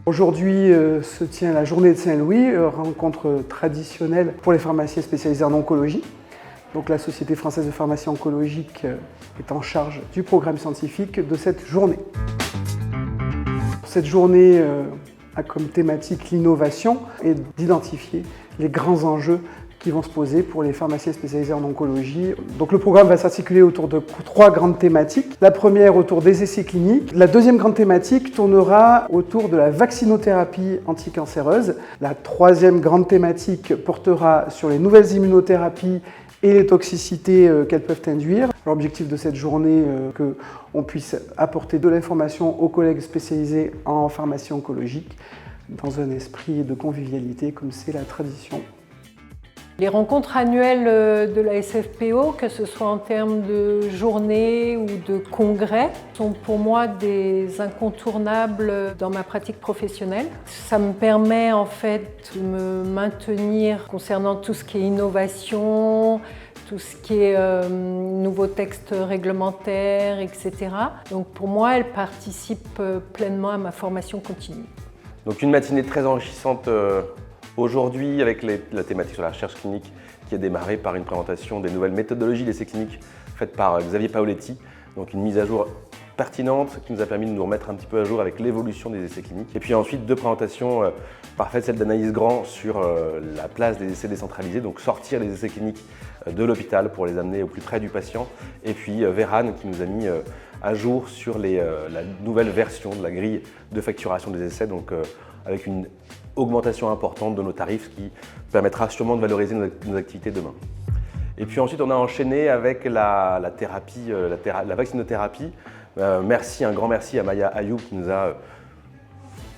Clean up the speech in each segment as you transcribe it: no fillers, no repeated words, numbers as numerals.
Aujourd'hui se tient la journée de Saint-Louis, rencontre traditionnelle pour les pharmaciens spécialisés en oncologie. Donc la Société française de pharmacie oncologique est en charge du programme scientifique de cette journée. Cette journée a comme thématique l'innovation et d'identifier les grands enjeux qui vont se poser pour les pharmaciens spécialisés en oncologie. Donc le programme va s'articuler autour de 3 grandes thématiques. La première autour des essais cliniques. La deuxième grande thématique tournera autour de la vaccinothérapie anticancéreuse. La troisième grande thématique portera sur les nouvelles immunothérapies et les toxicités qu'elles peuvent induire. L'objectif de cette journée est qu'on puisse apporter de l'information aux collègues spécialisés en pharmacie oncologique dans un esprit de convivialité comme c'est la tradition. Les rencontres annuelles de la SFPO, que ce soit en termes de journées ou de congrès, sont pour moi des incontournables dans ma pratique professionnelle. Ça me permet en fait de me maintenir concernant tout ce qui est innovation, tout ce qui est nouveaux textes réglementaires, etc. Donc pour moi, elle participe pleinement à ma formation continue. Donc une matinée très enrichissante aujourd'hui avec la thématique sur la recherche clinique qui est démarrée par une présentation des nouvelles méthodologies d'essais cliniques faites par Xavier Paoletti. Donc une mise à jour pertinente qui nous a permis de nous remettre un petit peu à jour avec l'évolution des essais cliniques. Et puis ensuite 2 présentations parfaites, celle d'Anaïs Grand sur la place des essais décentralisés, donc sortir les essais cliniques de l'hôpital pour les amener au plus près du patient. Et puis Véran qui nous a mis à jour sur la nouvelle version de la grille de facturation des essais, donc avec une augmentation importante de nos tarifs, ce qui permettra sûrement de valoriser nos activités demain. Et puis ensuite, on a enchaîné avec la vaccinothérapie. Un grand merci à Maya Ayoub qui nous a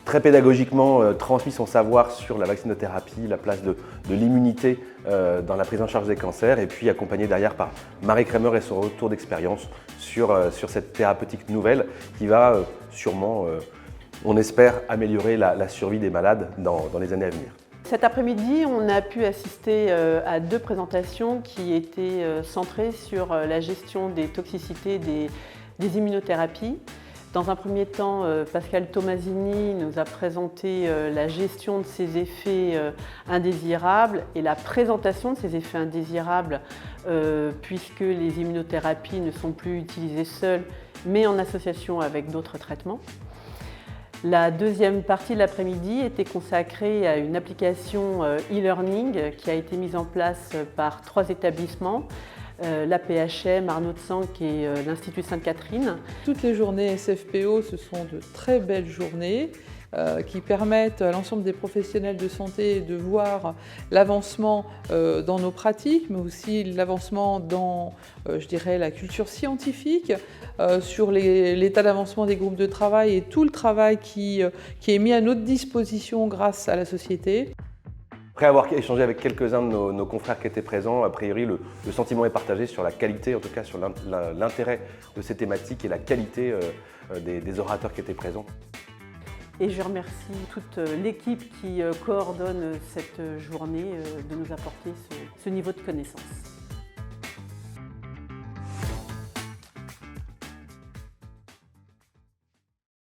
très pédagogiquement transmis son savoir sur la vaccinothérapie, la place de l'immunité dans la prise en charge des cancers, et puis accompagné derrière par Marie Kremer et son retour d'expérience sur cette thérapeutique nouvelle qui va sûrement on espère améliorer la survie des malades dans les années à venir. Cet après-midi, on a pu assister à 2 présentations qui étaient centrées sur la gestion des toxicités des immunothérapies. Dans un premier temps, Pascal Tomasini nous a présenté la gestion de ces effets indésirables et la présentation de ces effets indésirables puisque les immunothérapies ne sont plus utilisées seules mais en association avec d'autres traitements. La deuxième partie de l'après-midi était consacrée à une application e-learning qui a été mise en place par 3 établissements, l'APHM, Arnaud de Sanck et l'Institut Sainte-Catherine. Toutes les journées SFPO, ce sont de très belles journées qui permettent à l'ensemble des professionnels de santé de voir l'avancement dans nos pratiques, mais aussi l'avancement dans, je dirais, la culture scientifique, sur l'état d'avancement des groupes de travail et tout le travail qui est mis à notre disposition grâce à la société. Après avoir échangé avec quelques-uns de nos confrères qui étaient présents, a priori le sentiment est partagé sur la qualité, en tout cas sur l'intérêt de ces thématiques et la qualité des orateurs qui étaient présents. Et je remercie toute l'équipe qui coordonne cette journée de nous apporter ce niveau de connaissance.